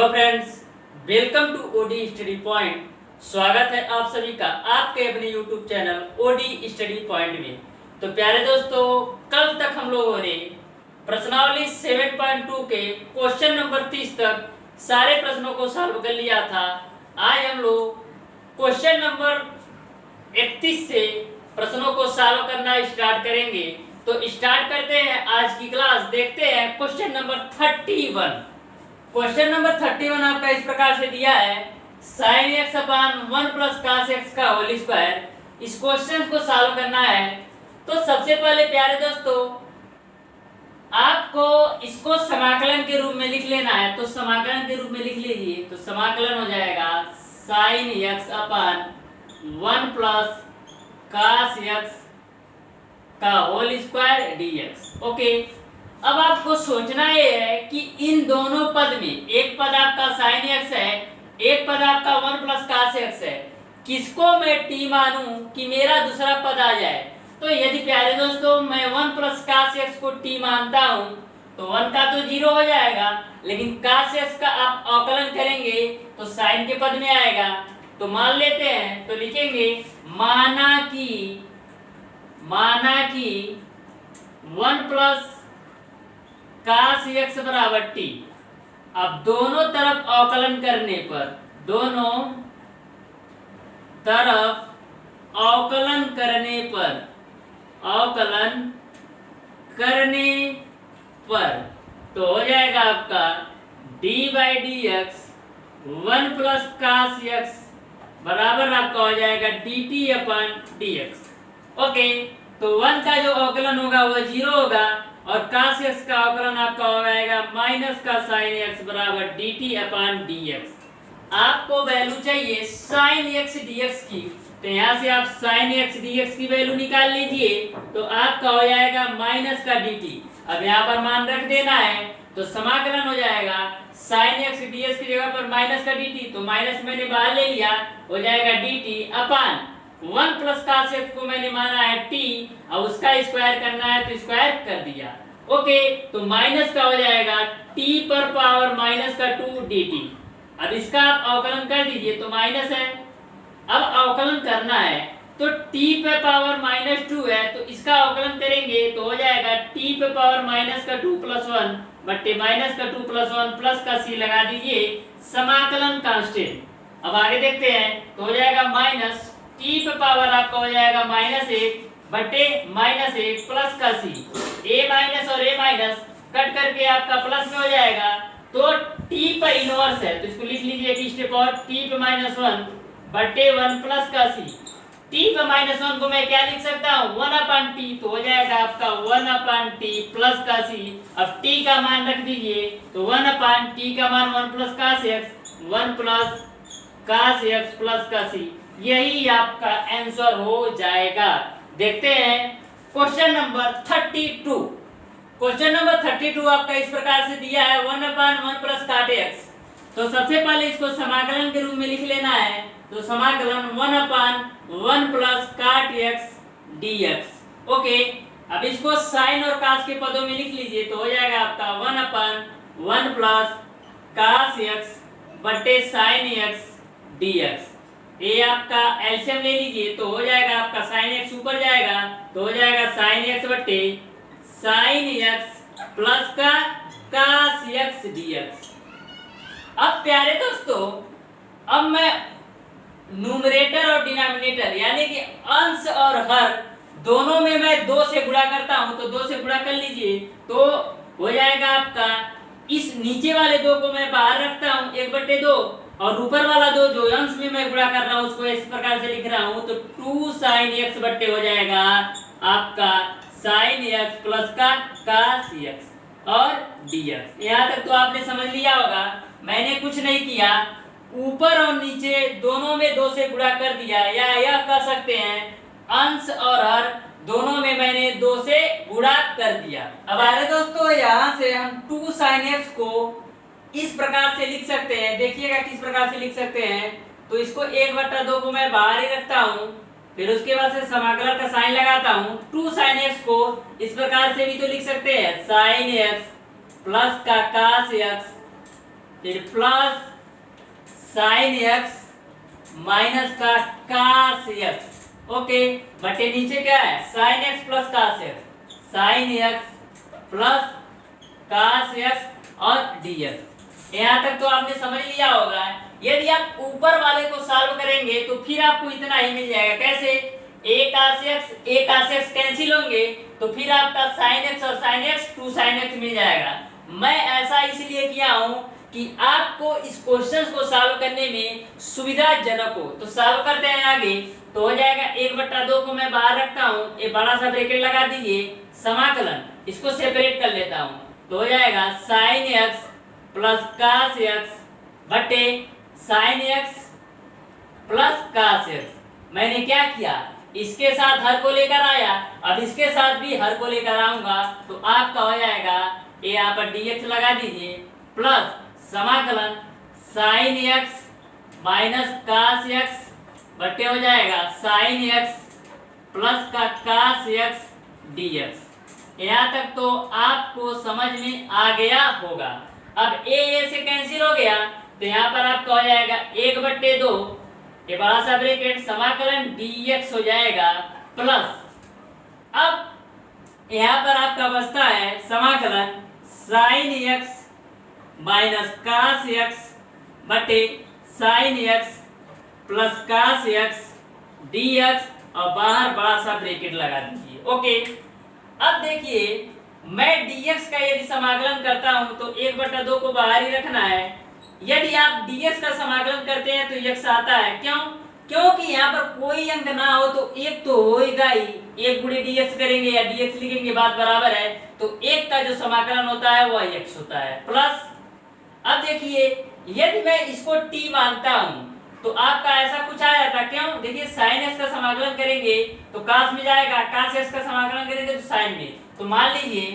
Hello friends, welcome to OD study point. स्वागत है आप सभी का आपके अपने YouTube channel OD study point में। तो प्यारे दोस्तों, कल तक हम लोगों ने प्रश्नावली 7.2 के क्वेश्चन नंबर 30 तक सारे प्रश्नों को सॉल्व कर लिया था। आज हम लोग क्वेश्चन नंबर 31 से प्रश्नों को सॉल्व करना स्टार्ट करेंगे। तो स्टार्ट करते हैं आज की क्लास। देखते हैं क्वेश्चन नंबर 31। क्वेश्चन नंबर 31 आपका इस प्रकार से दिया है, sin x अपान 1 प्लस cos x का होल स्क्वायर। इस क्वेश्चन को सॉल्व करना है। तो सबसे पहले प्यारे दोस्तों, आपको इसको समाकलन के रूप में लिख लेना है। तो समाकलन के रूप में लिख लीजिए। तो समाकलन हो जाएगा sin x अपान 1 प्लस cos x का होल स्क्वायर dx। ओके, अब आपको सोचना ये है कि इन दोनों पद में एक पद आपका sin x है, एक पद आपका 1 प्लस cos x है। किसको मैं t मानूं कि मेरा दूसरा पद आ जाए? तो यदि प्यारे दोस्तों मैं 1 प्लस cos x को t मानता हूं तो 1 का तो 0 हो जाएगा, लेकिन cos x का आप अवकलन करेंगे तो sin के पद में आएगा। तो मान लेते हैं, तो लिखेंगे माना कि 1 प्लस cos x बराबर t। अब दोनों तरफ अवकलन करने पर, तो हो जाएगा आपका d by D x 1 plus cos x बराबर आपका हो जाएगा dt अपन dx। ओके, तो 1 का जो अवकलन होगा वो 0 होगा और cos x का अवकलन आपका हो जाएगा माइनस का sin x बराबर dt अपन dx। आपको वैल्यू चाहिए sin x dx की, तो यहाँ से आप sin x dx की वैल्यू निकाल लीजिए। तो आपका हो जाएगा माइनस का dt। अब यहाँ पर मान रख देना है, तो समाकलन हो जाएगा sin x dx की जगह पर माइनस का dt। तो माइनस मैंने बाहर ले लिया, हो जाएगा dt अपन 1 प्लस cos x को मैंने माना है t, और उसका स्क्वायर करना है तो स्क्वायर कर दिया। ओके, तो माइनस का हो जाएगा t पर पावर माइनस का 2 dt। अब इसका आप अवकलन कर दीजिए तो माइनस है। अब अवकलन करना है तो t पे पावर माइनस 2 है, तो इसका अवकलन करेंगे तो हो जाएगा t पे पावर माइनस का 2 प्लस 1 बट्टे माइनस का 2 प्लस 1 प्लस का c लगा दीजिए, समाकलन कांस्टेंट। अब आगे देखते हैं, तो हो जाएगा माइनस t पे पावर आपका हो जाएगा माइनस 1 बटे माइनस 1 प्लस का c। a माइनस और a माइनस कट करके आपका प्लस में हो जाएगा। तो t पर इनवर्स है, तो इसको लिख लीजिए कि स्टेप और t पे माइनस 1 बटे 1 प्लस का c। t पे माइनस 1 को मैं क्या लिख सकता हूँ? 1 अपन t। तो हो जाएगा आपका 1 अपन t प्लस का c। अब t का मान रख दीजिए, तो 1 अपन t का मान 1 plus cos x, 1 plus cos x plus का c। यही आपका आंसर हो जाएगा। देखते हैं क्वेश्चन नंबर 32। क्वेश्चन नंबर 32 आपका इस प्रकार से दिया है 1 अपन 1 प्लस cot x। तो सबसे पहले इसको समाकलन के रूप में लिख लेना है। तो समाकलन 1 अपन 1 plus cot x dx। Okay, अब इसको साइन और cos के पदों में लिख लीजिए, तो हो जाएगा आपका 1 अपन 1 प्लस cos x बटे sin x dx। ये आपका एलसीएम ले लीजिए, तो हो जाएगा आपका sin x ऊपर जाएगा, तो हो जाएगा sin x बटे sin x प्लस का cos x dx। अब प्यारे दोस्तों, अब मैं न्यूमरेटर और डिनोमिनेटर यानी कि अंश और हर दोनों में मैं 2 से गुणा करता हूं। तो 2 से गुणा कर लीजिए, तो हो जाएगा आपका इस नीचे वाले 2 को मैं बाहर रखता हूं 1/2, और ऊपर वाला 2 जो अंश में मैं गुणा कर रहा हूं उसको इस प्रकार से लिख रहा हूं। तो 2 sin x बट्टे हो जाएगा आपका sin x प्लस का cos x और dx। यहाँ तक तो आपने समझ लिया होगा। मैंने कुछ नहीं किया, ऊपर और नीचे दोनों में 2 से गुणा कर दिया, या यह कह सकते हैं अंश और हर दोनों में मैंने 2 से गुणा कर दिया। अब आगे दोस्तों, यहाँ से हम 2 sin x को इस प्रकार से लिख सकते हैं। देखिएगा किस प्रकार से लिख सकते हैं। तो इसको 1/2 को मैं बाहर ही रखता हूँ, फिर उसके बाद से समाकलन का साइन लगाता हूँ। 2 sin x को इस प्रकार से भी तो लिख सकते हैं sin x प्लस का cos x फिर प्लस साइन एक्स माइनस का कास एक्स, ओके, बटे नीचे क्या है sine x plus cos x, sine x plus cos x और dx। यहाँ तक तो आपने समझ लिया होगा। यदि आप ऊपर वाले को सॉल्व करेंगे तो फिर आपको इतना ही मिल जाएगा। कैसे, a cos x कैंसिल होंगे तो फिर आपका sin x और sin x 2 sin x मिल जाएगा। मैं ऐसा इसलिए किया हूं कि आपको इस क्वेश्चन को सॉल्व करने में सुविधाजनक हो। तो सॉल्व करते हैं आगे। तो हो जाएगा 1/2 को मैं बाहर रखता हूं, ये बड़ा सा ब्रैकेट लगा दीजिए, समाकलन इसको सेपरेट कर लेता हूं। तो हो जाएगा sin x plus cos x बटे sin x plus cos x। मैंने क्या किया, इसके साथ हर को लेकर आया, अब इसके साथ भी हर को लेकर आऊंगा तो आपका हो जाएगा, ये यहाँ पर dx लगा दीजिए, प्लस समाकलन sin x minus cos x बटे हो जाएगा sin x प्लस का cos x dx। यहाँ तक तो आपको समझ में आ गया होगा। अब a से कैंसिल हो गया तो यहाँ पर आपका हो जाएगा 1/2, ये बड़ा सा ब्रैकेट, समाकलन dx हो जाएगा प्लस, अब यहाँ पर आपका बचता है समाकलन sin x minus cos x बटे sin x plus cos x dx और बाहर बड़ा सा ब्रैकेट लगा दीजिए, ओके। अब देखिए मैं dx का यदि समाकलन करता हूं तो 1/2 को बाहर ही रखना है। यदि आप dx का समाकलन करते हैं तो x आता है, क्यों, क्योंकि यहाँ पर कोई अंक ना हो तो एक तो होगा ही, 1 गुणे dx करेंगे या dx लिखेंगे बात बराबर है, तो एक का जो समाकलन होता है वह x होता है प्लस। अब देखिए यदि मैं इसको t मानता हूं तो आपका ऐसा कुछ आया था, क्यों, देखिए sin x का समाकलन करेंगे तो cos में जाएगा, cos x का समाकलन करेंगे तो sin में, तो मान लीजिए,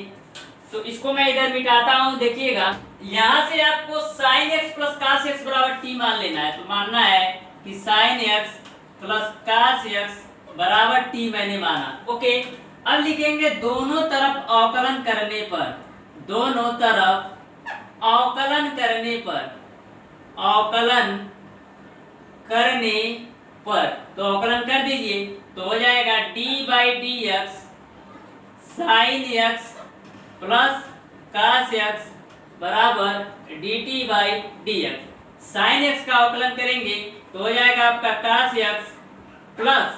तो इसको मैं इधर मिटाता हूं, देखिएगा यहां से आपको sin x plus cos x बराबर t मान लेना है। तो मानना है कि sin x plus cos x बराबर t मैंने माना, ओके। अब लिखेंगे दोनों तरफ अवकलन करने पर, दोनों तरफ अवकलन करने पर, अवकलन करने पर, तो अवकलन कर दीजिए तो हो जाएगा d/dx sin x plus cos x बराबर dt/dx। sin x का अवकलन करेंगे तो हो जाएगा आपका cos x plus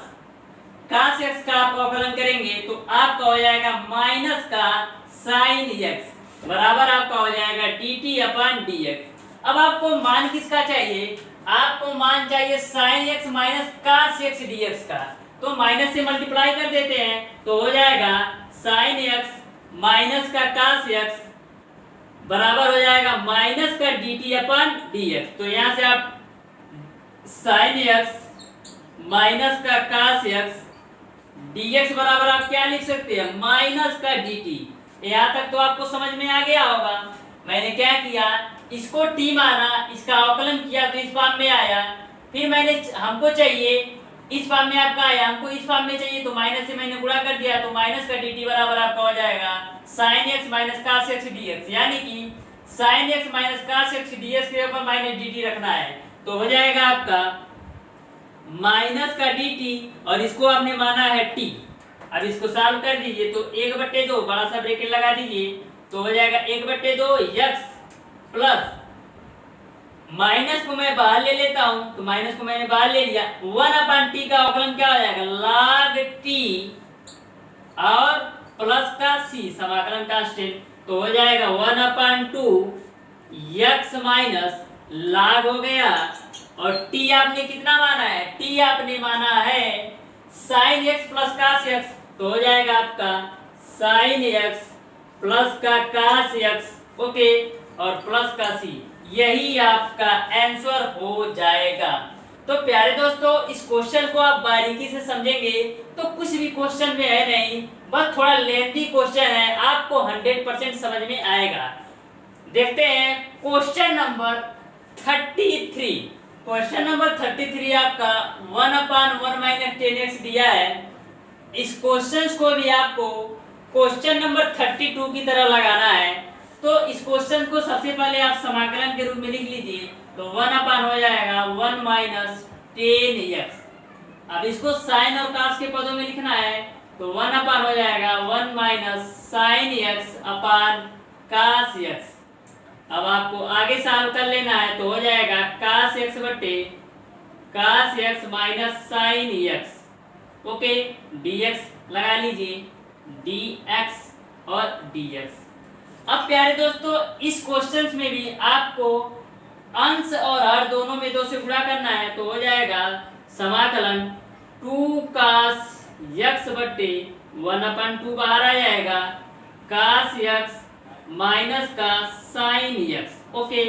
cos x का आप अवकलन करेंगे तो आपका हो जाएगा माइनस का sin x बराबर आपका हो जाएगा dt/dx। अब आपको मान किसका चाहिए, आपको मान चाहिए sin x minus cos x dx का, तो माइनस से मल्टीप्लाई कर देते हैं तो हो जाएगा sin x माइनस का cos x बराबर हो जाएगा माइनस का dt/dx। तो यहाँ से आप sin x माइनस का cos x dx बराबर आप क्या लिख सकते हैं, माइनस का dt। यहाँ तक तो आपको समझ में आ गया होगा। मैंने क्या किया, इसको t माना, इसका अवकलन किया तो इस फॉर्म में आया, फिर मैंने हमको चाहिए इस फॉर्म में आपका आया, हमको इस फॉर्म में चाहिए तो माइनस से मैंने गुणा कर दिया तो माइनस का dt बराबर आपका हो जाएगा sin x minus cos x dx, यानी कि sin x minus cos x dx के ऊपर माइनस dt रखना है तो हो जाएगा आपका माइनस का dt और इसको आपने माना है t। अब इसको सॉल्व कर दीजिए तो 1/2 बड़ा सा ब्रैकेट लगा दीजिए तो हो जाएगा 1/2 x प्लस माइनस को मैं बाहर ले लेता हूं तो माइनस को मैंने बाहर ले लिया, 1/t का अवकलन क्या हो जाएगा log t और प्लस का c समाकलन कांस्टेंट, तो हो जाएगा 1/2 x माइनस log हो गया और t आपने कितना माना है, t आपने माना है sin x plus cos x, तो हो जाएगा आपका sin x प्लस का cos x, ओके, और प्लस का c, यही आपका आंसर हो जाएगा। तो प्यारे दोस्तों इस क्वेश्चन को आप बारीकी से समझेंगे तो कुछ भी क्वेश्चन में है नहीं, बस थोड़ा लेंथी क्वेश्चन है, आपको 100% समझ में आएगा। देखते हैं क्वेश्चन नंबर 33। क्वेश्चन नंबर 33 आपका 1/1 - 10x दिया है। इस क्वेश्चन को भी आपको क्वेश्चन नंबर 32 की तरह लगाना है। तो इस क्वेश्चन को सबसे पहले आप समाकलन के रूप में लिख लीजिए। तो 1 अपान हो जाएगा 1 माइनस 10x। अब इसको साइन और कास के पदों में लिखना है तो 1 अपान हो जाएगा 1 minus sine x upon cos x। अब आपको आगे सॉल्व कर लेना है तो हो जाएगा कास x बटे cos x minus sine x। Okay, dx लगा लीजिए, dx और dx। अब प्यारे दोस्तों इस क्वेश्चन में भी आपको अंश और हर दोनों में 2 से गुणा करना है तो हो जाएगा समाकलन 2 कास x बटे 1/2 बाहर आ जाएगा कास x माइनस का साइन x। ओके,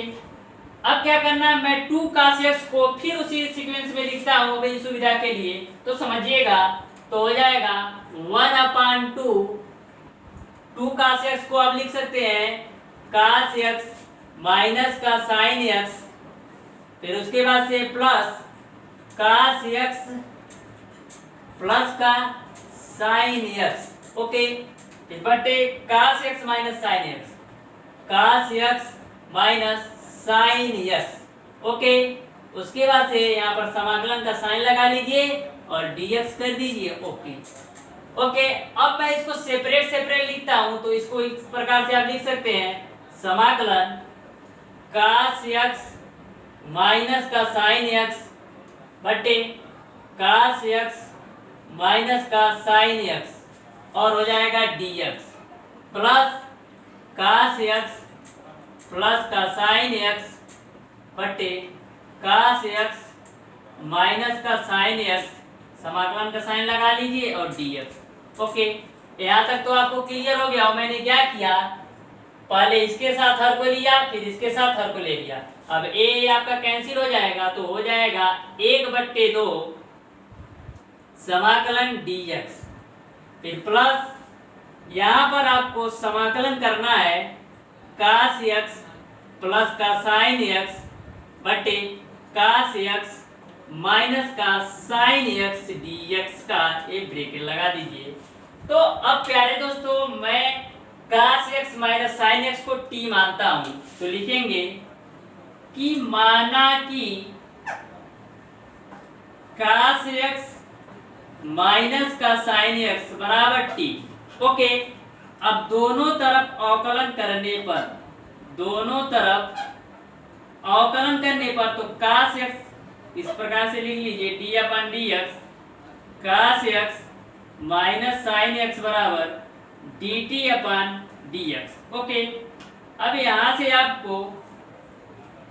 अब क्या करना है, मैं 2 कास x को फिर उसी सीक्वेंस में लिखता हूँ मेरी सुविधा के लिए, तो समझिएगा। तो हो जाएगा 1/2 2 कास x को आप लिख सकते हैं कास x माइनस का साइन x, फिर उसके बाद से प्लस कास x प्लस का साइन x। ओके, फिर बटे cos x minus sine x, cos x minus sine x। Okay, उसके बाद से यहाँ पर समाकलन का साइन लगा लीजिए और dx कर दीजिए। ओके, अब मैं इसको सेपरेट लिखता हूँ तो इसको इस प्रकार से आप लिख सकते हैं समाकलन कास x माइनस का साइन x बटे कास x माइनस का साइन x और हो जाएगा dx plus cos x plus का साइन x बटे कास x माइनस का साइन x, समाकलन का साइन लगा लीजिए और dx। ओके, यहाँ तक तो आपको क्लियर हो गया। मैंने क्या किया, पहले इसके साथ हर को लिया, फिर इसके साथ हर को ले लिया। अब a आपका कैंसिल हो जाएगा तो हो जाएगा 1/2 समाकलन dx, फिर प्लस यहाँ पर आपको समाकलन करना है कास x प्लस का साइन x बटे कास x माइनस का साइन x dx का एक ब्रैकेट लगा दीजिए। तो अब प्यारे दोस्तों मैं कास x माइनस साइन x को t मानता हूं, तो लिखेंगे कि माना कि कास x माइनस का साइन x बराबर t। ओके, अब दोनों तरफ अवकलन करने पर तो कास x इस प्रकार से लिख लीजिए d/dx कास x माइनस साइन x बराबर dt/dx। ओके, अब यहाँ से आपको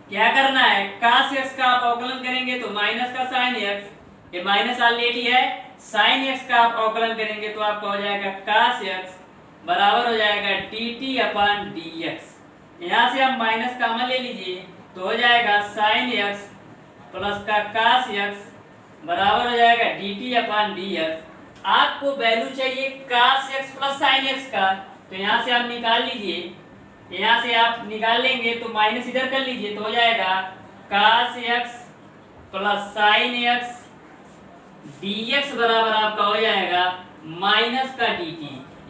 क्या करना है, कास x का आप अवकलन करेंगे तो माइनस का साइन x, ये माइनस ऑलरेडी है, साइन x का आप अवकलन करेंगे तो आपका हो जाएगा कास x बराबर हो जाएगा dt/dx। यहाँ से आप माइनस कॉमन ले लीजिए तो हो जाएगा साइन x प्लस का कास x बराबर हो जाएगा dt/dx। आपको वैल्यू चाहिए कास x प्लस साइन x का, तो यहाँ से आप निकाल लीजिए। यहाँ से आप निकाल लेंगे तो माइनस इधर कर लीजिए तो हो जाएगा cos x plus sign x dx बराबर आपका हो जाएगा माइनस का dt।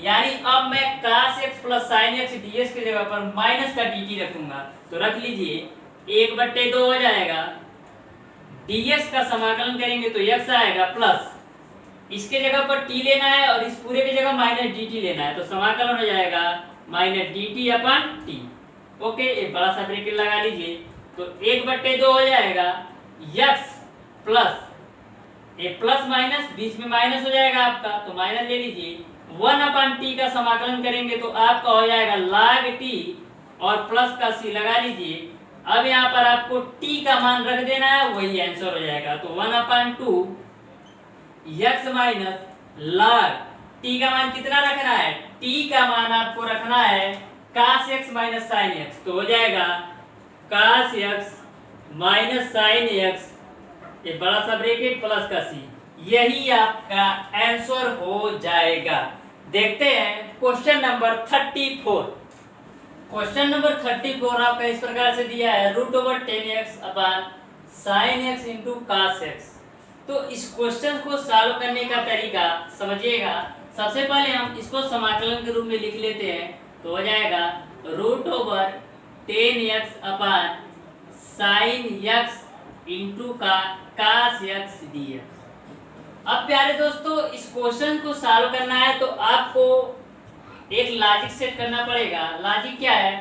यानी अब मैं कास x plus sign x dx की जगह पर माइनस का dt रखूंगा, तो रख लीजिए 1/2 हो जाएगा, dx का समाकलन करेंगे तो x आएगा प्लस इसके जगह पर t लेना है और इस पूरे की जगह माइनस dt लेना है, तो समाकलन हो जाएगा माइनस dt/t। ओके, एक बड़ा सा ब्रैकेट लगा लीजिए तो 1/2 हो जाएगा x प्लस ये प्लस माइनस बीच में माइनस हो जाएगा आपका, तो माइनस ले लीजिए 1/t का समाकलन करेंगे तो आपका हो जाएगा log t और प्लस का c लगा लीजिए। अब यहाँ पर आपको t का मान रख देना है, वही आंसर हो जाएगा। तो 1/2 x माइनस log t का मान कितना रखना है, t का मान आपको रखना है कास x माइनस साइन x, तो हो जाएगा cos x minus sine x ये बड़ा सा ब्रैकेट प्लस का c, यही आपका आंसर हो जाएगा। देखते हैं क्वेश्चन नंबर 34। क्वेश्चन नंबर 34 आपका इस प्रकार से दिया है √10x upon sine x into cos x। तो इस क्वेश्चन को सॉल्व करने का तरीका समझिएगा। सबसे पहले हम इसको समाकलन के रूप में लिख लेते हैं तो हो जाएगा root over 10x upon sine x into का कास x dx। अब प्यारे दोस्तों इस क्वेश्चन को सॉल्व करना है तो आपको एक लॉजिक सेट करना पड़ेगा। लॉजिक क्या है,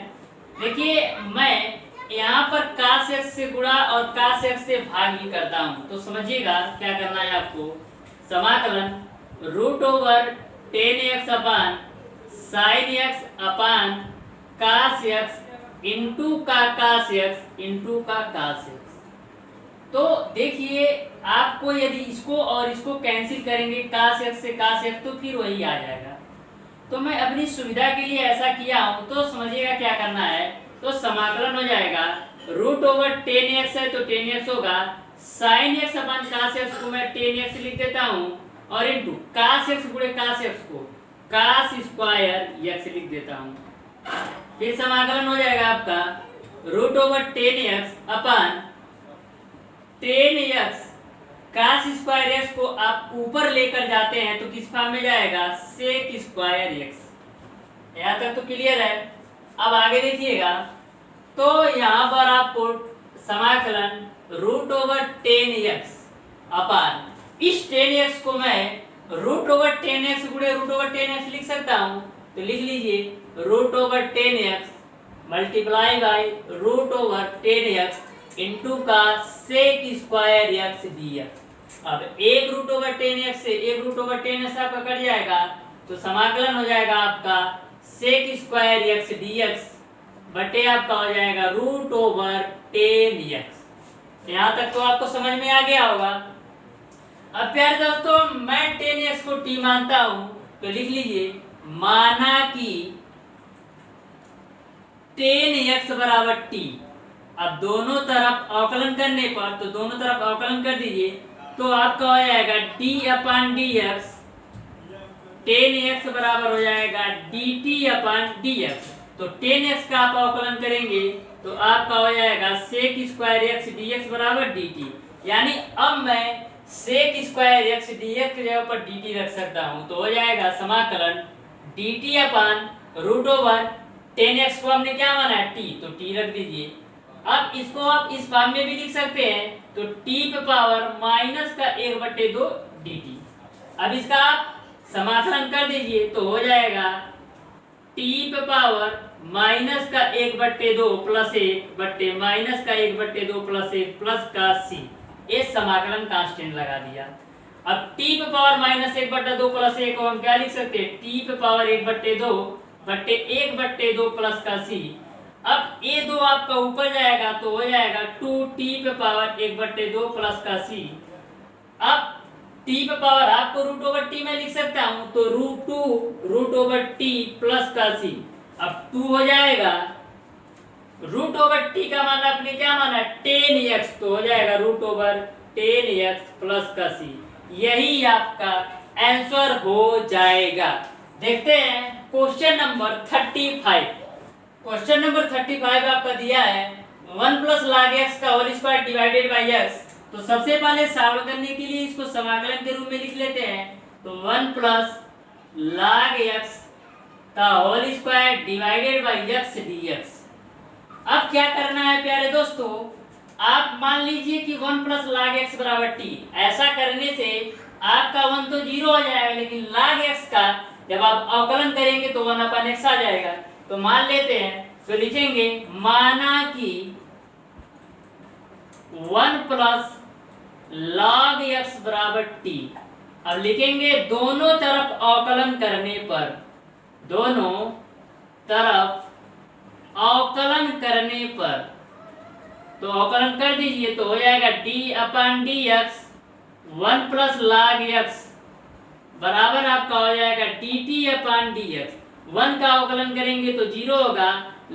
देखिए मैं यहाँ पर कास x से गुणा और कास x से भाग ही करता हूँ। तो समझिएगा क्या करना है आपको, समाकलन root over 10x upon sine x upon cos x into का कास x इंटू का कास x। तो देखिए आपको यदि इसको और इसको कैंसिल करेंगे कास x से कास x तो फिर वही आ जाएगा। तो मैं अपनी सुविधा के लिए ऐसा किया हूँ, तो समझिएगा क्या करना है। तो समाकलन हो जाएगा रूट ओवर 10x है तो 10x होगा, साइन x अपन कास x को मैं 10x लिख देता हूँ और इंटू कास x गुणे कास x को कास स्क्वायर x लिख देता हूँ। फिर समाकलन हो जाएगा आपका रूट ओवर 10x अपन 10x कास स्क्वायर x को आप ऊपर लेकर जाते हैं तो किस फॉर्म में जाएगा, सेक स्क्वायर x। यहाँ तक तो क्लियर है। अब आगे देखिएगा, तो यहाँ पर आपको समाकलन रूट ओवर 10x अपान इस 10x को मैं रूट ओवर 10x गुणे रूट ओवर 10x लिख सकता हूँ। तो लिख लीजिए root over 10x multiply by root over 10x into का सेक स्क्वायर x dx। अब एक रूट ओवर 10x से एक रूट ओवर 10x आपका कट जाएगा तो समाकलन हो जाएगा आपका सेक स्क्वायर x dx बटे आपका हो जाएगा रूट ओवर 10x। यहाँ तक तो आपको समझ में आ गया होगा। अब प्यारे दोस्तों मैं 10x को t मानता हूँ तो लिख लीजिए माना कि 10x बराबर t। अब दोनों तरफ अवकलन करने पर तो दोनों तरफ अवकलन कर दीजिए तो आपका हो जाएगा d अपान dx 10x बराबर हो जाएगा dt अपान dx। तो 10x का आप अवकलन करेंगे तो आपका हो जाएगा सेक स्क्वायर x dx बराबर dt। यानी अब मैं सेक स्क्वायर x dx की जगह पर dt रख सकता हूँ। तो हो जाएगा समाकलन dt अपान रूट ओवर 10x को हमने क्या माना है, t, तो t रख दीजिए। अब इसको आप इस फॉर्म में भी लिख सकते हैं तो t पे पावर माइनस का 1/2 dt। अब इसका आप समाकलन कर दीजिए तो हो जाएगा t पे पावर माइनस का 1/2 प्लस 1 बट्टे माइनस का 1/2 प्लस 1 प्लस का c। ये समाकलन कांस्टेंट लगा दिया। अब t पे पावर माइनस 1/2 प्लस 1 को हम क्या लिख सकते हैं, t पे पावर 1/2 बट्टे 1/2 प्लस का c। अब ये दो आपका ऊपर जाएगा तो हो जाएगा 2t पे पावर 1/2 प्लस का c। अब t पे पावर आपको रूट ओवर t में लिख सकता हूं तो रूट ओवर t प्लस का c। अब 2 हो जाएगा, रूट ओवर t का मान आपने क्या माना 10x तो हो जाएगा रूट ओवर 10x प्लस का c। यही आपका आंसर हो जाएगा। देखते हैं क्वेश्चन नंबर 35। क्वेश्चन नंबर 35 आपका दिया है 1 प्लस log x का whole square divided by x। तो सबसे पहले सॉल्व करने के लिए इसको समाकलन के रूप में लिख लेते हैं। तो 1 प्लस log x का whole square divided by x dx। अब क्या करना है प्यारे दोस्तों, आप मान लीजिए कि 1 प्लस log x बराबर t। ऐसा करने से आपका 1 तो 0 हो जाएगा, लेकिन log x का जब आप अवकलन करेंगे तो 1/x आ जाएगा। तो मान लेते हैं तो लिखेंगे माना कि 1 प्लस log x बराबर t। अब लिखेंगे दोनों तरफ अवकलन करने पर, दोनों तरफ अवकलन करने पर तो अवकलन कर दीजिए तो हो जाएगा d अपान dx 1 प्लस log x बराबर आपका हो जाएगा dt अपान dx। 1 का अवकलन करेंगे तो 0 होगा,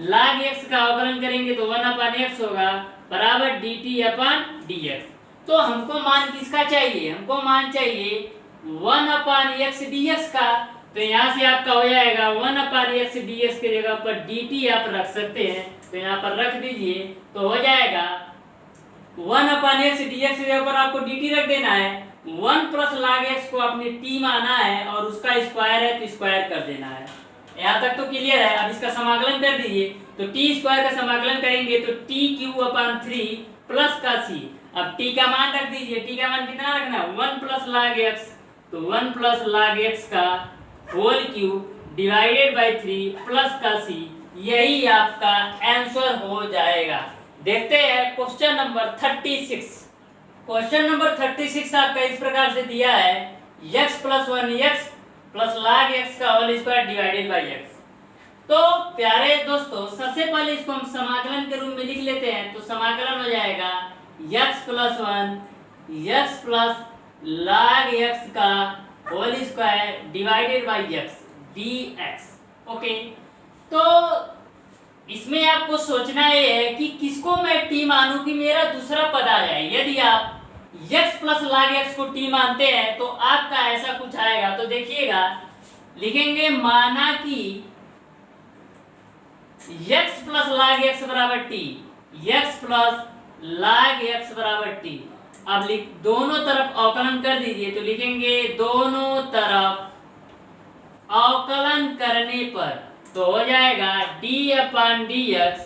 log x का अवकलन करेंगे तो 1/x होगा बराबर dt अपान dx। तो हमको मान किसका चाहिए, हमको मान चाहिए 1/x dx का। तो यहाँ से आपका हो जाएगा 1/x dx के जगह पर dt आप रख सकते हैं, तो यहाँ पर रख दीजिए तो हो जाएगा 1/x dx के जगह पर आपको dt रख देना है। 1 प्लस log x को आपने t माना है और उसका स्क्वायर है तो स्क्वायर कर देना है। यहाँ तक तो क्लियर है। अब इसका समाकलन कर दीजिए, तो टी स्क्वायर का समाकलन करेंगे तो टी क्यू अपॉन 3 प्लस का सी। अब टी का मान रख दीजिए, टी का मान कितना रखना है 1 प्लस log x, तो 1 प्लस log x का whole cube divided by 3 plus का सी, यही आपका आंसर हो जाएगा। देखते हैं क्वेश्चन नंबर 36। क्वेश्चन नंबर 36 आपका इस प्रकार से दिया है x plus 1x plus log x का whole square divided by x। तो प्यारे दोस्तों, सबसे पहले इसको हम समाकलन के रूप में लिख लेते हैं। तो समाकलन हो जाएगा x plus 1 x plus log x का whole square divided by x dx। Okay, तो इसमें आपको सोचना ये है कि किसको मैं t मानूं कि मेरा दूसरा पद आ जाए। यदि आप x प्लस log x को t मानते हैं तो आपका ऐसा कुछ आएगा। तो देखिएगा, लिखेंगे माना कि x प्लस log x बराबर t, x plus log x बराबर t। अब दोनों तरफ अवकलन कर दीजिए, तो लिखेंगे दोनों तरफ अवकलन करने पर तो हो जाएगा d upon dx,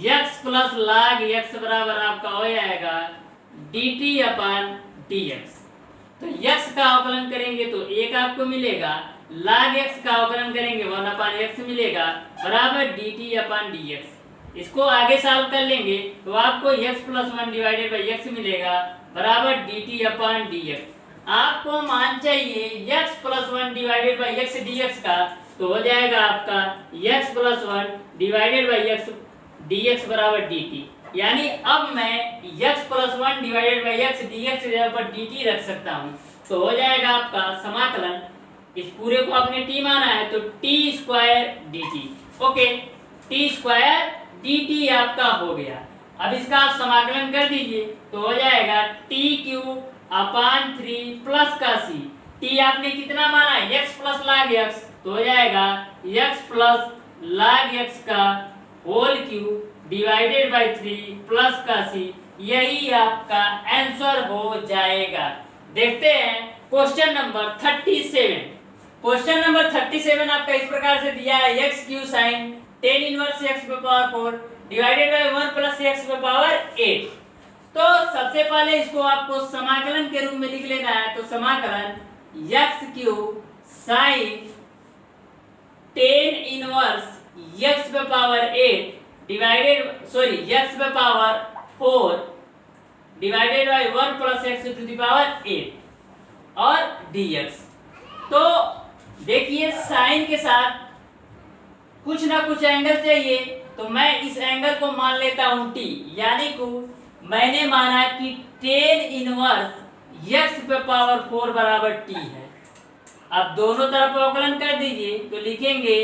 x plus log x बराबर आपका हो जाएगा dt अपॉन dx। तो x का अवकलन करेंगे तो 1 आपको मिलेगा, log x का अवकलन करेंगे 1 अपॉन x मिलेगा बराबर dt अपॉन dx। इसको आगे सॉल्व कर लेंगे तो आपको x plus 1 divided by x मिलेगा बराबर dt अपॉन dx। आपको मान चाहिए x plus 1 divided by x dx का, तो हो जाएगा आपका x plus 1 divided by x dx बराबर dt। यानी अब मैं x plus 1 divided by x dx की जगह पर dt रख सकता हूँ। तो हो जाएगा आपका समाकलन, इस पूरे को आपने t माना है तो t square dt। Okay, t square dt आपका हो गया। अब इसका आप समाकलन कर दीजिए तो हो जाएगा t क्यूब अपॉन 3 प्लस का c। t आपने कितना माना है x प्लस log x, तो हो जाएगा x प्लस log x का whole cube divided by 3 plus का c, यही आपका आंसर हो जाएगा। देखते हैं क्वेश्चन नंबर 37। क्वेश्चन नंबर 37 आपका इस प्रकार से दिया है x cube sine tan inverse x पे power 4 divided by 1 plus x पे पावर 8। तो सबसे पहले इसको आपको समाकलन के रूप में लिख लेना है। तो समाकलन x cube sine tan inverse x पे पावर 8 x पे power 4 divided by 1 plus x to the power 8 और dx। तो देखिए, साइन के साथ कुछ ना कुछ एंगल चाहिए, तो मैं इस एंगल को मान लेता हूं t, यानी कि मैंने माना कि tan इनवर्स x पे पावर 4 बराबर t है। अब दोनों तरफ अवकलन कर दीजिए, तो लिखेंगे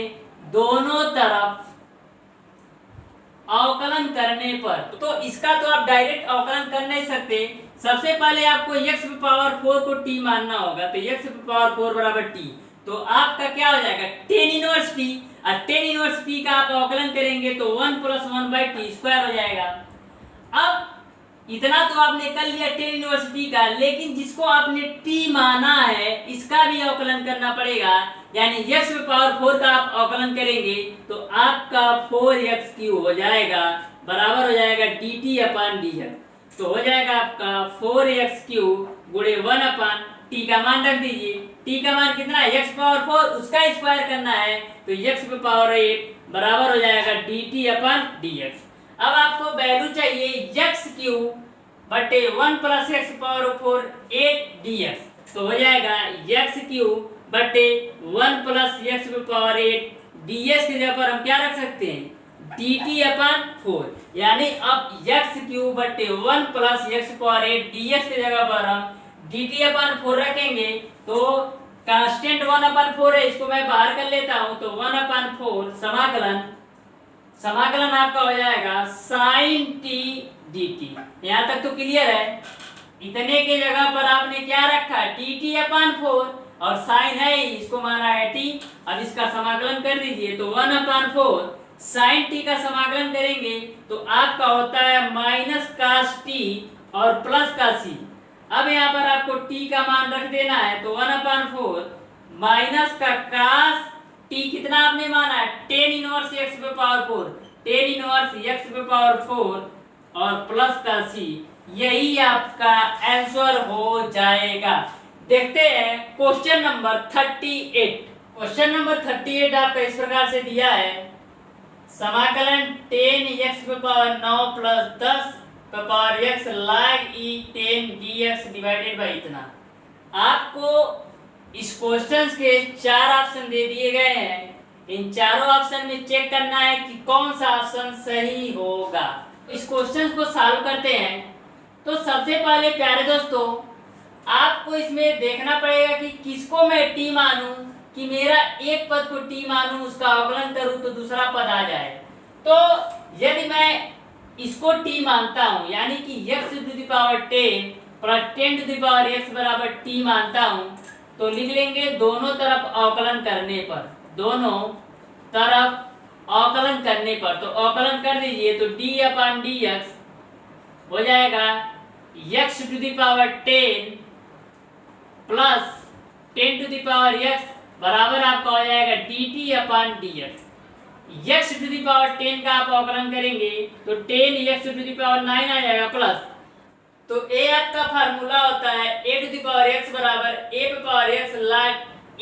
दोनों तरफ अवकलन करने पर। तो इसका तो आप डायरेक्ट अवकलन कर नहीं सकते, सबसे पहले आपको x पे पावर 4 को t मानना होगा। तो x पे पावर 4 बराबर t, तो आपका क्या हो जाएगा tan इनवर्स t, और tan इनवर्स t का आप अवकलन करेंगे तो 1 प्लस 1 बाई टी स्क्वायर हो जाएगा। अब इतना तो आपने कर लिया tan इनवर्स t का, लेकिन जिसको आपने t माना है इसका भी अवकलन करना पड़ेगा। यानी x पे पावर 4 का आप अवकलन करेंगे तो आपका 4x क्यूब हो जाएगा बराबर हो जाएगा dt अपॉन dx। तो हो जाएगा आपका 4x क्यूब गुणे 1 अपॉन t का मान रख दीजिए। t का मान कितना है x पावर 4, उसका स्क्वायर करना है तो x पे पावर 8 बराबर हो जाएगा dt अपॉन dx। अब आपको वैल्यू चाहिए x क्यूब बटे 1 प्लस x पावर 4 8 dx। तो हो जाएगा x क्यूब बटे 1 प्लस x पे पावर 8 dx की जगह पर हम क्या रख सकते हैं dt अपॉन 4। यानी अब x क्यूब बटे 1 प्लस x पावर 8 dx की जगह पर हम dt अपॉन 4 रखेंगे तो कांस्टेंट 1 अपॉन 4 है, इसको मैं बाहर कर लेता हूं। तो 1 अपॉन 4 समाकलन आपका हो जाएगा sin t dt। यहाँ तक तो क्लियर है। इतने के जगह पर आपने क्या रखा dt अपॉन 4 और साइन है इसको माना है t। अब इसका समाकलन कर दीजिए तो 1 अपॉन 4 sin t का समाकलन करेंगे तो आपका होता है माइनस cos t और प्लस का c। अब यहाँ पर आपको t का मान रख देना है तो 1 अपॉन 4 माइनस का cos टी कितना आपने माना है, टेन इनवर्स एक्स पे पावर 4, टेन इनवर्स एक्स पे पावर 4 और प्लस का सी, यही आपका आंसर हो जाएगा। देखते हैं क्वेश्चन नंबर 38। क्वेश्चन नंबर 38 आपका इस प्रकार से दिया है, समाकलन 10x पे पावर 9 प्लस 10 पे power x log e 10 dx divided by इतना। आपको इस क्वेश्चन के 4 ऑप्शन दे दिए गए हैं, इन चारों ऑप्शन में चेक करना है कि कौन सा ऑप्शन सही होगा। इस क्वेश्चन को सॉल्व करते हैं। तो सबसे पहले प्यारे दोस्तों, आपको इसमें देखना पड़ेगा कि किसको मैं टी मानूं, कि मेरा एक पद को टी मानूं, उसका अवकलन करूं तो दूसरा पद आ जाए। तो यदि मैं इसको टी मानता हूं, यानी कि x to the power 10 plus 10 to the power x बराबर टी मानता हूं, तो लिख लेंगे दोनों तरफ अवकलन करने पर, दोनों तरफ अवकलन करने पर। तो अवकलन कर दीजिए तो d अपॉन dx हो जाएगा x to the power 10 plus 10 to the power x बराबर आपका हो जाएगा dt upon dx। x to the power 10 का आप अवकलन करेंगे तो 10x टू द पावर 9 आ जाएगा प्लस, तो a आपका फार्मूला होता है a to the power x बराबर a पे power x log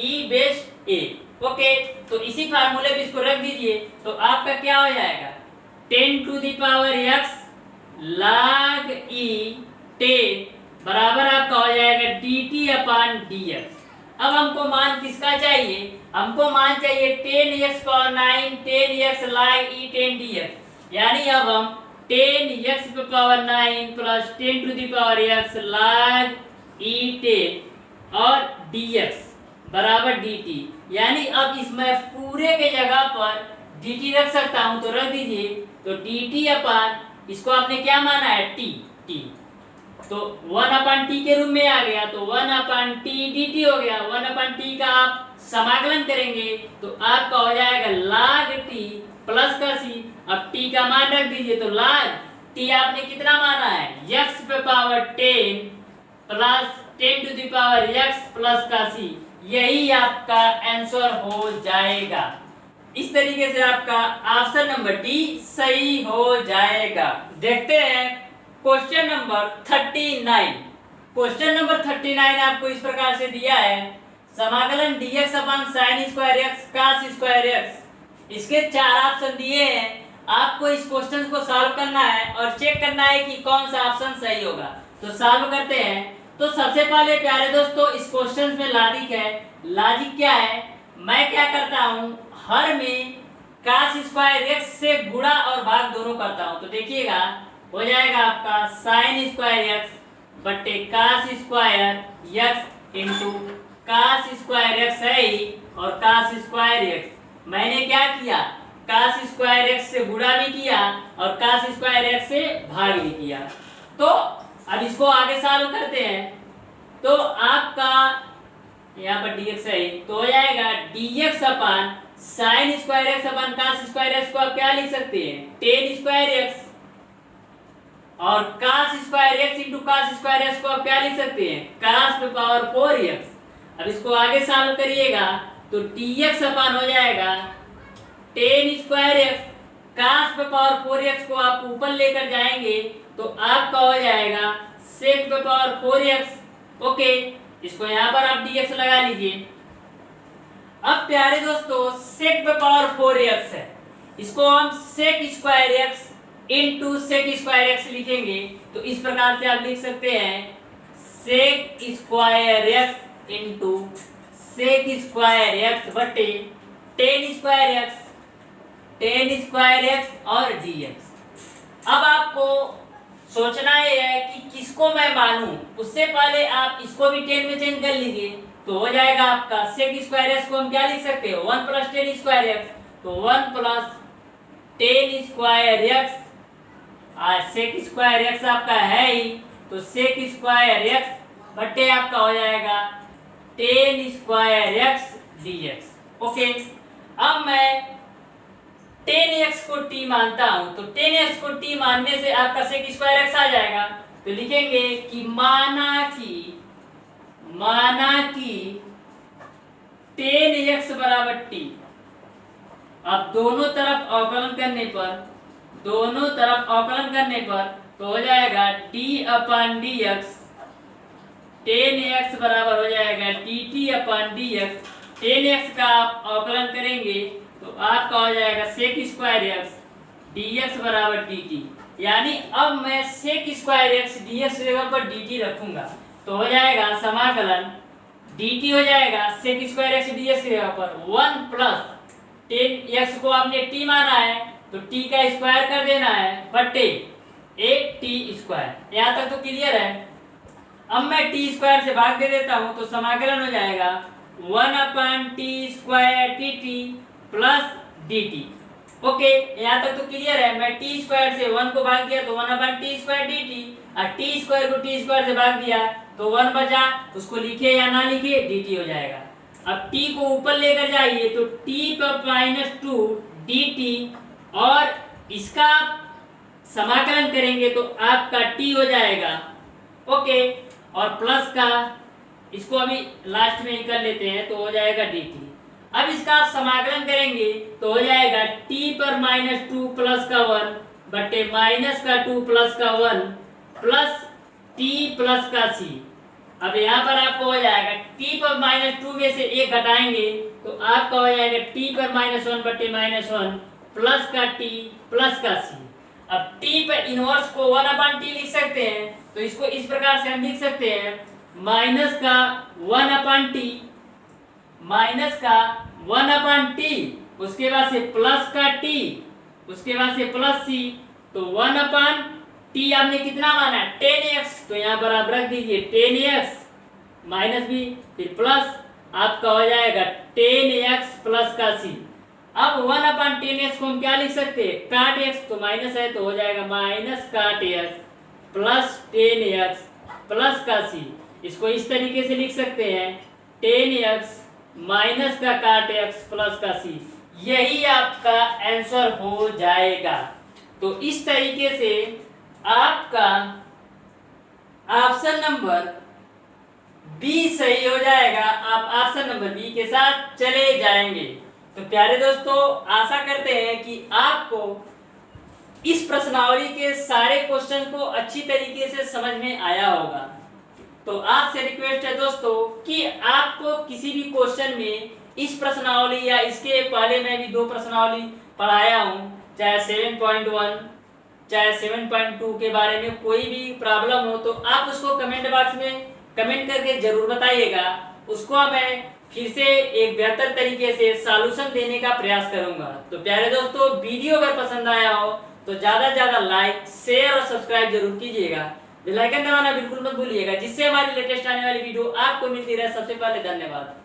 e base a। Okay, तो इसी फार्मूले पे इसको रख दीजिए तो आपका क्या हो जाएगा, 10 to the power x log e 10 बराबर आपका हो जाएगा dt अपॉन dx। अब हमको मान किसका चाहिए, हमको मान चाहिए 10x power 9 10x log e 10 dx, यानी अब हम 10x पे power 9 plus 10 to the power x log e 10 और dx बराबर dt, यानी अब इसमें पूरे के जगह पर dt रख सकता हूं, तो रख दीजिए। तो dt अपॉन इसको आपने क्या माना है, t, तो 1 अपॉन टी के रूप में आ गया, तो 1 अपॉन टी dt हो गया। 1 अपॉन टी का आप समाकलन करेंगे तो आपका हो जाएगा log t प्लस का c। अब t का मान रख दीजिए, तो log t आपने कितना माना है, x पे power 10 plus 10 to the power x plus का c, यही आपका आंसर हो जाएगा। इस तरीके से आपका ऑप्शन नंबर डी सही हो जाएगा। देखते हैं क्वेश्चन नंबर 39। क्वेश्चन नंबर 39 आपको इस प्रकार से दिया है, समाकलन dx अपन sin square x cos square x। इसके 4 ऑप्शन दिए हैं, आपको इस क्वेश्चन को सॉल्व करना है और चेक करना है कि कौन सा ऑप्शन सही होगा। तो सॉल्व करते हैं। तो सबसे पहले प्यारे दोस्तों, इस क्वेश्चन में लॉजिक है। लॉजिक क्या है, मैं क्या करता हूं, हर में cos स्क्वायर x से गुणा और भाग दोनों करता हूं। तो देखिएगा हो जाएगा आपका sin स्क्वायर x बट्टे cos square x into cos square x है ही और cos स्क्वायर x। मैंने क्या किया, cos स्क्वायर x से गुणा भी किया और cos स्क्वायर x से भाग भी किया। तो अब इसको आगे सॉल्व करते हैं। तो आपका यहाँ पर dx है, तो हो जाएगा dx अपन sin स्क्वायर x अपन cos स्क्वायर x को आप क्या लिख सकते हैं, tan स्क्वायर x, और cos square x into cos square x को आप क्या लिख सकते हैं, cos पे पावर 4x। अब इसको आगे सॉल्व करिएगा तो dx अपन हो जाएगा tan स्क्वायर x, cos पे पावर 4x को आप ऊपर लेकर जाएंगे तो आपका हो जाएगा sec पे पावर 4x। ओके, इसको यहाँ पर आप dx लगा लीजिए। अब प्यारे दोस्तों, sec पे पावर 4x है, इसको हम sec square x into sec square x लिखेंगे। तो इस प्रकार से आप लिख सकते हैं sec square x into sec square x बटे टेन स्क्वायर x और dx। अब आपको सोचना ये है कि किसको मैं मानूं, उससे पहले आप इसको भी 10 में चेंज कर लीजिए। तो हो जाएगा आपका सेक स्क्वायर x को हम क्या लिख सकते हैं, 1 प्लस टेन स्क्वायर x, तो 1 plus tan square x, sec square x आपका है ही, तो सेक स्क्वायर x बटे आपका हो जाएगा ten square x dx। Okay, अब मैं 10x को t मानता हूं, तो 10x को t मानने से आपका सेक स्क्वायर x आ जाएगा। तो लिखेंगे कि माना कि 10x बराबर t, अब दोनों तरफ अवकलन करने पर तो हो जाएगा d/dx, tan x बराबर हो जाएगा dt/dx। tan x का आप अवकलन करेंगे तो आपका हो जाएगा sec² dx बराबर dt। यानी अब मैं sec² dx जगह पर dt रखूंगा तो हो जाएगा समाकलन dt हो जाएगा sec² dx की जगह पर 1 प्लस tan x को आपने t माना है तो t का स्क्वायर कर देना है बटे at²। यहाँ तक तो क्लियर है। अब मैं t² से भाग दे देता हूँ तो समाकलन हो जाएगा 1/t² dt plus dt। Okay, यहाँ तक तो क्लियर है। मैं t² से 1 को भाग दिया तो 1/t² dt, और t² को t² से भाग दिया तो 1 बचा, उसको लिखे या ना लिखे dt हो जाएगा। अब t को ऊपर लेकर जाइए तो t/-2 dt, और इसका समाकलन करेंगे तो आपका t हो जाएगा। ओके, और प्लस का इसको अभी लास्ट में ही कर लेते हैं तो हो जाएगा dt। अब इसका आप समाकलन करेंगे तो हो जाएगा t/-2 प्लस का 1 बटे माइनस का 2 प्लस का 1 प्लस t प्लस का c। अब यहाँ पर आपको हो जाएगा t/-2 में से 1 घटाएंगे तो आपका हो जाएगा t/-1 बटे -1 प्लस का t प्लस का c। अब t पर इनवर्स को 1/t लिख सकते हैं तो इसको इस प्रकार से हम लिख सकते हैं माइनस का 1/t, उसके बाद से प्लस का t, उसके बाद से प्लस c, तो 1/t आपने कितना माना 10x, तो यहाँ पर आप रख दीजिए 10x माइनस भी फिर प्लस आपका हो जाएगा 10x प्लस का c। अब 1/10x को हम क्या लिख सकते हैं काट x, तो माइनस है तो हो जाएगा माइनस काट x प्लस 10x प्लस का c। इसको इस तरीके से लिख सकते हैं 10x माइनस का काट x प्लस का c। यही आपका आंसर हो जाएगा। तो इस तरीके से आपका ऑप्शन नंबर बी सही हो जाएगा। आप ऑप्शन नंबर बी के साथ चले जाएंगे। तो प्यारे दोस्तों, आशा करते हैं कि आपको इस प्रश्नावली के सारे क्वेश्चन को अच्छी तरीके से समझ में आया होगा। तो आपसे रिक्वेस्ट है दोस्तों कि आपको किसी भी क्वेश्चन में इस प्रश्नावली या इसके पहले मैं भी 2 प्रश्नावली पढ़ाया हूँ, चाहे 7.1 चाहे 7.2 के बारे में कोई भी प्रॉब्लम हो तो आप उसको कमेंट बॉक्स में कमेंट करके जरूर बताइएगा। उसको मैं फिर से एक बेहतर तरीके से सॉल्यूशन देने का प्रयास करूंगा। तो प्यारे दोस्तों, वीडियो अगर पसंद आया हो तो ज़्यादा से ज़्यादा लाइक शेयर और सब्सक्राइब जरूर कीजिएगा। बेल आइकन दबाना बिल्कुल मत भूलिएगा, जिससे हमारी लेटेस्ट आने वाली वीडियो आपको मिलती रहे सबसे पहले। धन्यवाद।